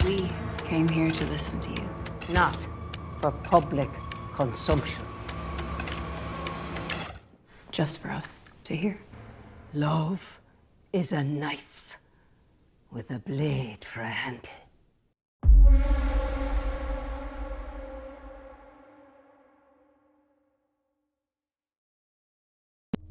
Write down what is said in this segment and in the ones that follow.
We came here to listen to you. Not for public consumption. Just for us to hear. Love is a knife with a blade for a handle.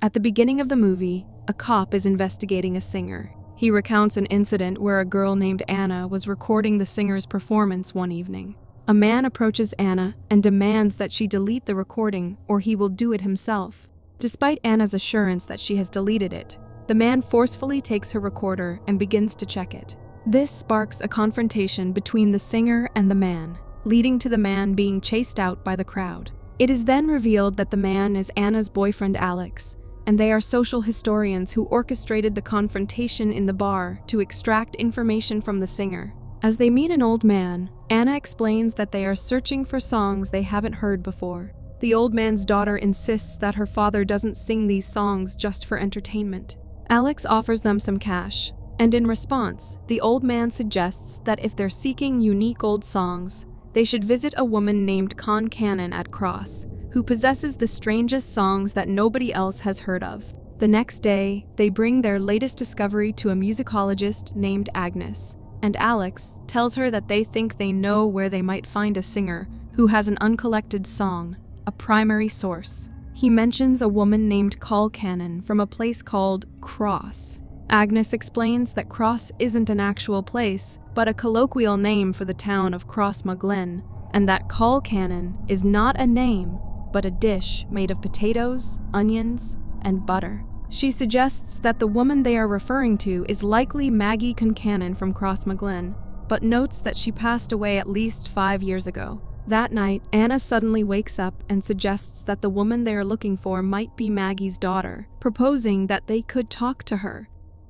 At the beginning of the movie, a cop is investigating a singer. He recounts an incident where a girl named Anna was recording the singer's performance one evening. A man approaches Anna and demands that she delete the recording or he will do it himself. Despite Anna's assurance that she has deleted it, the man forcefully takes her recorder and begins to check it. This sparks a confrontation between the singer and the man, leading to the man being chased out by the crowd. It is then revealed that the man is Anna's boyfriend Alex, and they are social historians who orchestrated the confrontation in the bar to extract information from the singer. As they meet an old man, Anna explains that they are searching for songs they haven't heard before. The old man's daughter insists that her father doesn't sing these songs just for entertainment. Alex offers them some cash, and in response, the old man suggests that if they're seeking unique old songs, they should visit a woman named Con Cannon at Cross, who possesses the strangest songs that nobody else has heard of. The next day, they bring their latest discovery to a musicologist named Agnes, and Alex tells her that they think they know where they might find a singer who has an uncollected song, a primary source. He mentions a woman named Col Cannon from a place called Cross. Agnes explains that Cross isn't an actual place, but a colloquial name for the town of Crossmaglen, and that Col Cannon is not a name, but a dish made of potatoes, onions, and butter. She suggests that the woman they are referring to is likely Maggie Concannon from Crossmaglen, but notes that she passed away at least 5 years ago. That night, Anna suddenly wakes up and suggests that the woman they are looking for might be Maggie's daughter, proposing that they could talk to her.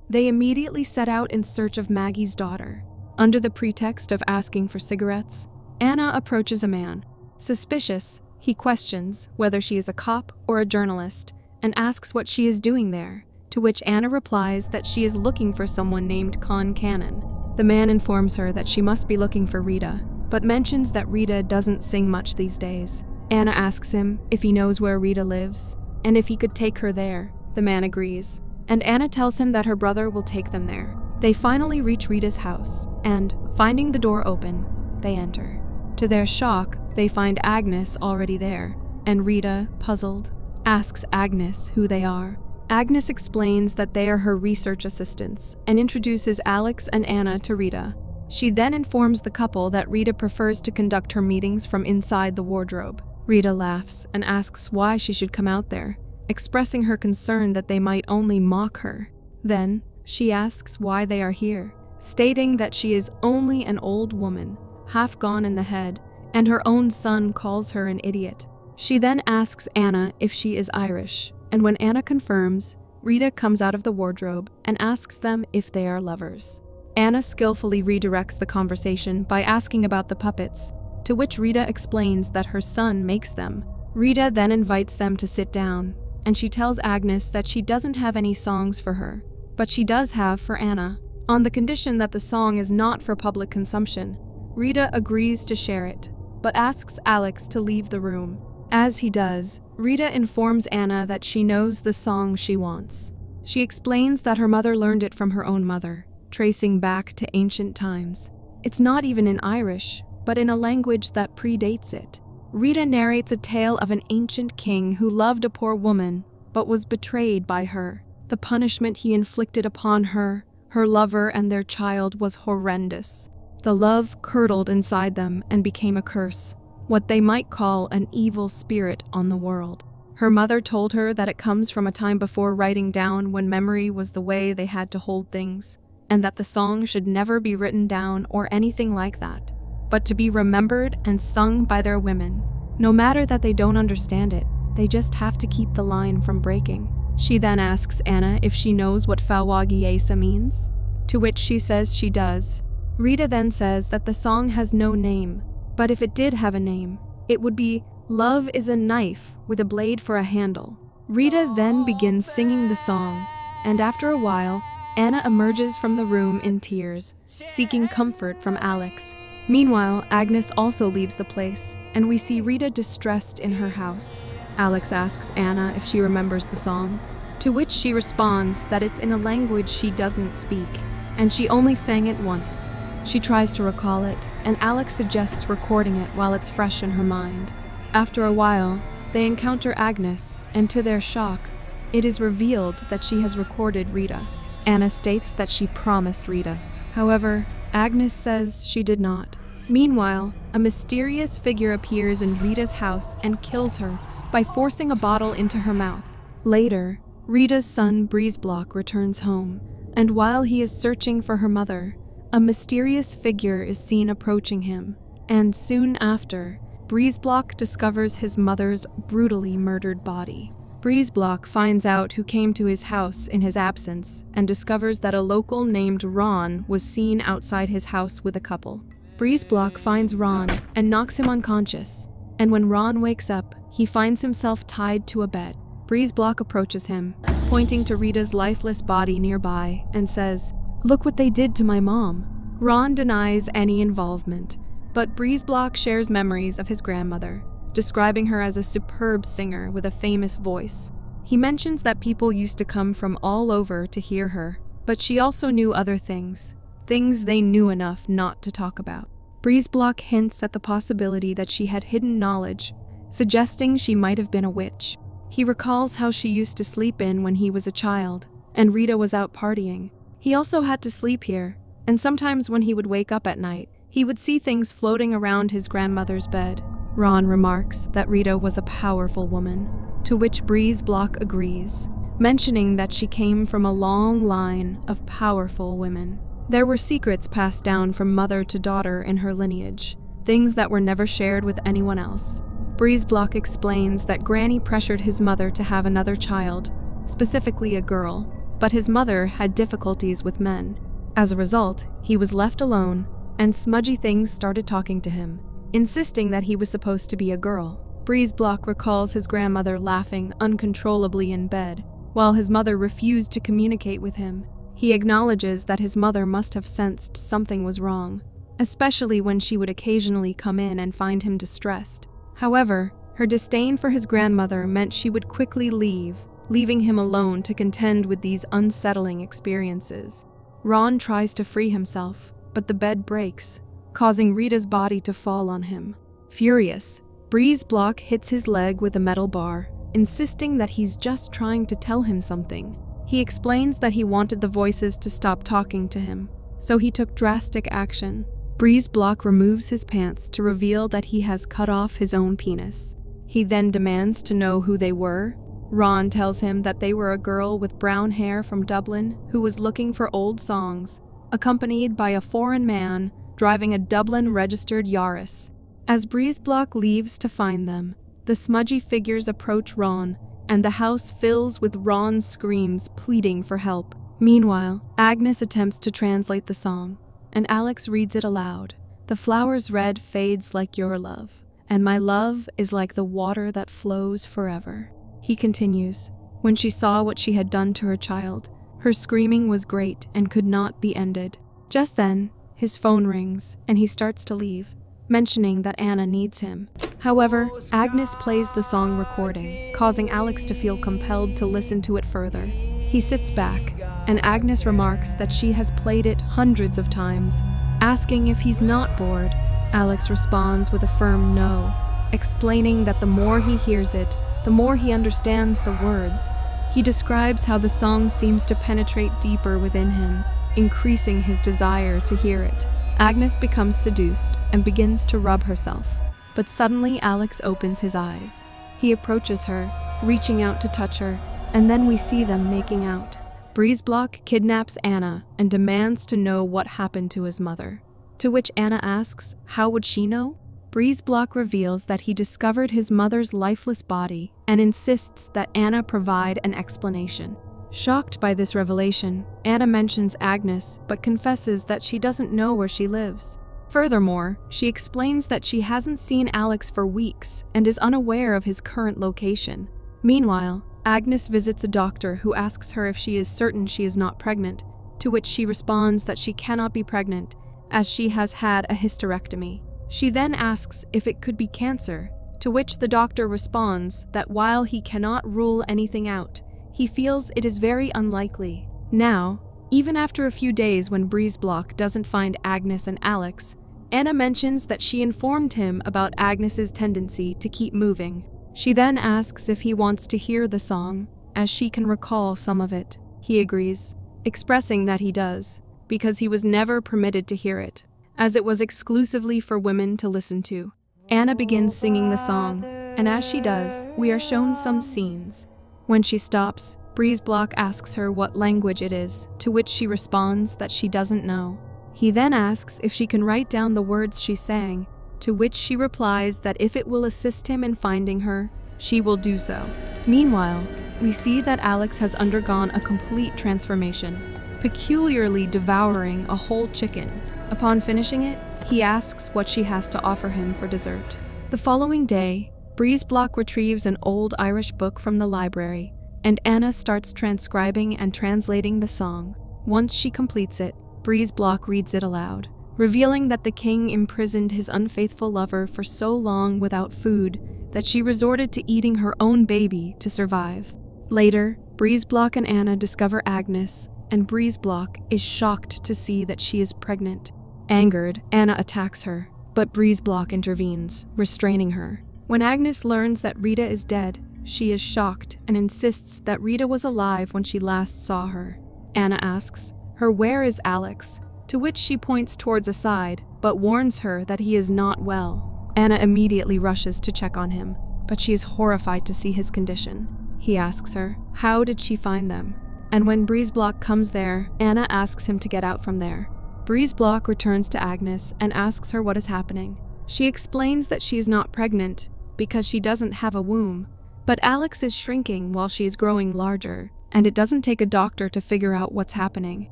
They immediately set out in search of Maggie's daughter. Under the pretext of asking for cigarettes, Anna approaches a man. Suspicious, he questions whether she is a cop or a journalist and asks what she is doing there, to which Anna replies that she is looking for someone named Con Cannon. The man informs her that she must be looking for Rita, but mentions that Rita doesn't sing much these days. Anna asks him if he knows where Rita lives and if he could take her there. The man agrees, and Anna tells him that her brother will take them there. They finally reach Rita's house, and, finding the door open, they enter. To their shock, they find Agnes already there, and Rita, puzzled, asks Agnes who they are. Agnes explains that they are her research assistants and introduces Alex and Anna to Rita. She then informs the couple that Rita prefers to conduct her meetings from inside the wardrobe. Rita laughs and asks why she should come out there, expressing her concern that they might only mock her. Then, she asks why they are here, stating that she is only an old woman, half gone in the head, and her own son calls her an idiot. She then asks Anna if she is Irish, and when Anna confirms, Rita comes out of the wardrobe and asks them if they are lovers. Anna skillfully redirects the conversation by asking about the puppets, to which Rita explains that her son makes them. Rita then invites them to sit down, and she tells Agnes that she doesn't have any songs for her, but she does have for Anna, on the condition that the song is not for public consumption. Rita agrees to share it, but asks Alex to leave the room. As he does, Rita informs Anna that she knows the song she wants. She explains that her mother learned it from her own mother, tracing back to ancient times. It's not even in Irish, but in a language that predates it. Rita narrates a tale of an ancient king who loved a poor woman, but was betrayed by her. The punishment he inflicted upon her, her lover, and their child was horrendous. The love curdled inside them and became a curse, what they might call an evil spirit on the world. Her mother told her that it comes from a time before writing down, when memory was the way they had to hold things, and that the song should never be written down or anything like that, but to be remembered and sung by their women. No matter that they don't understand it, they just have to keep the line from breaking. She then asks Anna if she knows what Fawagiesa means, to which she says she does. Rita then says that the song has no name, but if it did have a name, it would be "Love is a knife with a blade for a handle." Rita then begins singing the song, and after a while, Anna emerges from the room in tears, seeking comfort from Alex. Meanwhile, Agnes also leaves the place, and we see Rita distressed in her house. Alex asks Anna if she remembers the song, to which she responds that it's in a language she doesn't speak, and she only sang it once. She tries to recall it, and Alex suggests recording it while it's fresh in her mind. After a while, they encounter Agnes, and to their shock, it is revealed that she has recorded Rita. Anna states that she promised Rita. However, Agnes says she did not. Meanwhile, a mysterious figure appears in Rita's house and kills her by forcing a bottle into her mouth. Later, Rita's son Breezeblock returns home, and while he is searching for her mother, a mysterious figure is seen approaching him, and soon after, Breezeblock discovers his mother's brutally murdered body. Breezeblock finds out who came to his house in his absence and discovers that a local named Ron was seen outside his house with a couple. Breezeblock finds Ron and knocks him unconscious, and when Ron wakes up, he finds himself tied to a bed. Breezeblock approaches him, pointing to Rita's lifeless body nearby, and says, "Look what they did to my mom." Ron denies any involvement, but Breezeblock shares memories of his grandmother, describing her as a superb singer with a famous voice. He mentions that people used to come from all over to hear her, but she also knew other things they knew enough not to talk about. Breezeblock hints at the possibility that she had hidden knowledge, suggesting she might have been a witch. He recalls how she used to sleep in when he was a child, and Rita was out partying. He also had to sleep here, and sometimes when he would wake up at night, he would see things floating around his grandmother's bed. Ron remarks that Rita was a powerful woman, to which Breezeblock agrees, mentioning that she came from a long line of powerful women. There were secrets passed down from mother to daughter in her lineage, things that were never shared with anyone else. Breezeblock explains that Granny pressured his mother to have another child, specifically a girl, but his mother had difficulties with men. As a result, he was left alone, and smudgy things started talking to him, insisting that he was supposed to be a girl. Breezeblock recalls his grandmother laughing uncontrollably in bed, while his mother refused to communicate with him. He acknowledges that his mother must have sensed something was wrong, especially when she would occasionally come in and find him distressed. However, her disdain for his grandmother meant she would quickly leave, leaving him alone to contend with these unsettling experiences. Ron tries to free himself, but the bed breaks, causing Rita's body to fall on him. Furious, Breezeblock hits his leg with a metal bar, insisting that he's just trying to tell him something. He explains that he wanted the voices to stop talking to him, so he took drastic action. Breezeblock removes his pants to reveal that he has cut off his own penis. He then demands to know who they were. Ron tells him that they were a girl with brown hair from Dublin who was looking for old songs, accompanied by a foreign man driving a Dublin-registered Yaris. As Breezeblock leaves to find them, the smudgy figures approach Ron, and the house fills with Ron's screams pleading for help. Meanwhile, Agnes attempts to translate the song, and Alex reads it aloud. "The flower's red fades like your love, and my love is like the water that flows forever." He continues, "When she saw what she had done to her child, her screaming was great and could not be ended." Just then, his phone rings, and he starts to leave, mentioning that Anna needs him. However, Agnes plays the song recording, causing Alex to feel compelled to listen to it further. He sits back, and Agnes remarks that she has played it hundreds of times, asking if he's not bored. Alex responds with a firm no, explaining that the more he hears it, the more he understands the words. He describes how the song seems to penetrate deeper within him, increasing his desire to hear it. Agnes becomes seduced and begins to rub herself, but suddenly Alex opens his eyes. He approaches her, reaching out to touch her, and then we see them making out. Breezeblock kidnaps Anna and demands to know what happened to his mother, to which Anna asks, how would she know? Breezeblock reveals that he discovered his mother's lifeless body and insists that Anna provide an explanation. Shocked by this revelation, Anna mentions Agnes but confesses that she doesn't know where she lives. Furthermore, she explains that she hasn't seen Alex for weeks and is unaware of his current location. Meanwhile, Agnes visits a doctor who asks her if she is certain she is not pregnant, to which she responds that she cannot be pregnant as she has had a hysterectomy. She then asks if it could be cancer, to which the doctor responds that while he cannot rule anything out, he feels it is very unlikely. Now, even after a few days when Breezeblock doesn't find Agnes and Alex, Anna mentions that she informed him about Agnes's tendency to keep moving. She then asks if he wants to hear the song, as she can recall some of it. He agrees, expressing that he does, because he was never permitted to hear it, as it was exclusively for women to listen to. Anna begins singing the song, and as she does, we are shown some scenes. When she stops, Breezeblock asks her what language it is, to which she responds that she doesn't know. He then asks if she can write down the words she sang, to which she replies that if it will assist him in finding her, she will do so. Meanwhile, we see that Alex has undergone a complete transformation, peculiarly devouring a whole chicken. Upon finishing it, he asks what she has to offer him for dessert. The following day, Breezeblock retrieves an old Irish book from the library, and Anna starts transcribing and translating the song. Once she completes it, Breezeblock reads it aloud, revealing that the king imprisoned his unfaithful lover for so long without food that she resorted to eating her own baby to survive. Later, Breezeblock and Anna discover Agnes, and Breezeblock is shocked to see that she is pregnant. Angered, Anna attacks her, but Breezeblock intervenes, restraining her. When Agnes learns that Rita is dead, she is shocked and insists that Rita was alive when she last saw her. Anna asks her where is Alex, to which she points towards a side, but warns her that he is not well. Anna immediately rushes to check on him, but she is horrified to see his condition. He asks her, how did she find them? And when Breezeblock comes there, Anna asks him to get out from there. Breezeblock returns to Agnes and asks her what is happening. She explains that she is not pregnant because she doesn't have a womb, but Alex is shrinking while she is growing larger, and it doesn't take a doctor to figure out what's happening.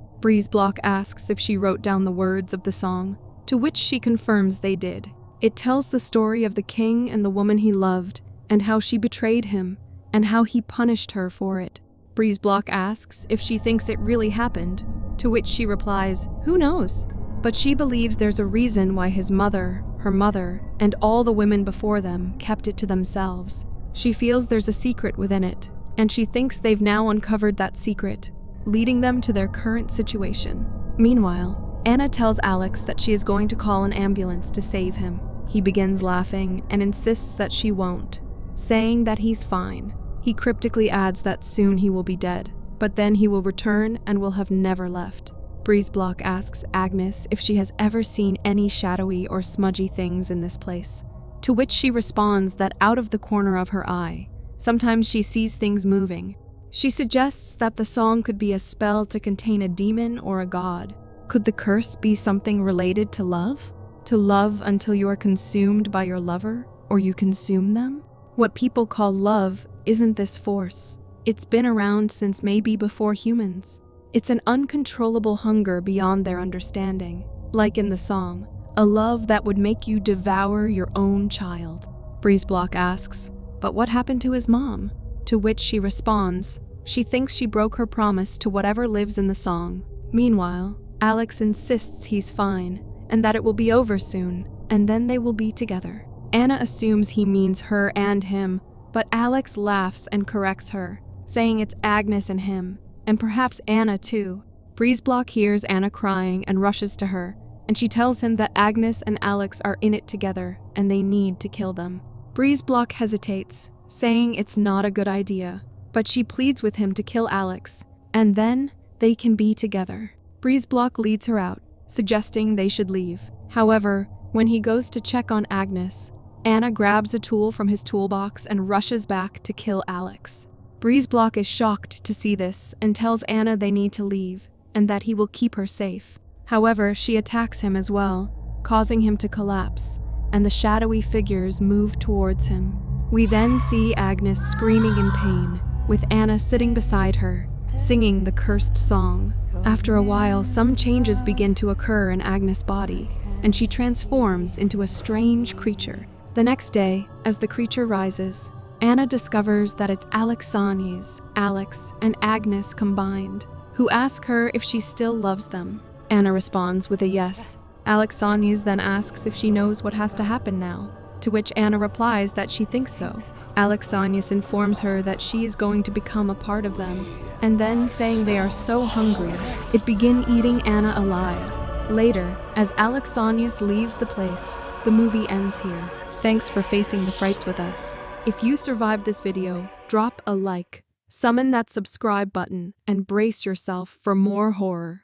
Breezeblock asks if she wrote down the words of the song, to which she confirms they did. It tells the story of the king and the woman he loved, and how she betrayed him, and how he punished her for it. Breezeblock asks if she thinks it really happened, to which she replies, who knows? But she believes there's a reason why his mother, her mother, and all the women before them kept it to themselves. She feels there's a secret within it, and she thinks they've now uncovered that secret, leading them to their current situation. Meanwhile, Anna tells Alex that she is going to call an ambulance to save him. He begins laughing and insists that she won't, saying that he's fine. He cryptically adds that soon he will be dead, but then he will return and will have never left. Breezeblock asks Agnes if she has ever seen any shadowy or smudgy things in this place, to which she responds that out of the corner of her eye, sometimes she sees things moving. She suggests that the song could be a spell to contain a demon or a god. Could the curse be something related to love? To love until you are consumed by your lover, or you consume them? What people call love isn't this force. It's been around since maybe before humans. It's an uncontrollable hunger beyond their understanding, like in the song, a love that would make you devour your own child. Breezeblock asks, but what happened to his mom? To which she responds, she thinks she broke her promise to whatever lives in the song. Meanwhile, Alex insists he's fine, and that it will be over soon, and then they will be together. Anna assumes he means her and him, but Alex laughs and corrects her, saying it's Agnes and him, and perhaps Anna too. Breezeblock hears Anna crying and rushes to her, and she tells him that Agnes and Alex are in it together, and they need to kill them. Breezeblock hesitates, saying it's not a good idea, but she pleads with him to kill Alex, and then they can be together. Breezeblock leads her out, suggesting they should leave. However, when he goes to check on Agnes, Anna grabs a tool from his toolbox and rushes back to kill Alex. Breezeblock is shocked to see this and tells Anna they need to leave, and that he will keep her safe. However, she attacks him as well, causing him to collapse, and the shadowy figures move towards him. We then see Agnes screaming in pain, with Anna sitting beside her, singing the cursed song. After a while, some changes begin to occur in Agnes' body, and she transforms into a strange creature. The next day, as the creature rises, Anna discovers that it's Alexanes, Alex, and Agnes combined. who ask her if she still loves them. Anna responds with a yes. Alexanias then asks if she knows what has to happen now, to which Anna replies that she thinks so. Alexanias informs her that she is going to become a part of them, and then, saying they are so hungry, it begin eating Anna alive. Later, as Alexanias leaves the place, the movie ends here. Thanks for facing the frights with us. If you survived this video, drop a like, summon that subscribe button, and brace yourself for more horror.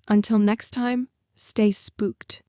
Until next time, stay spooked.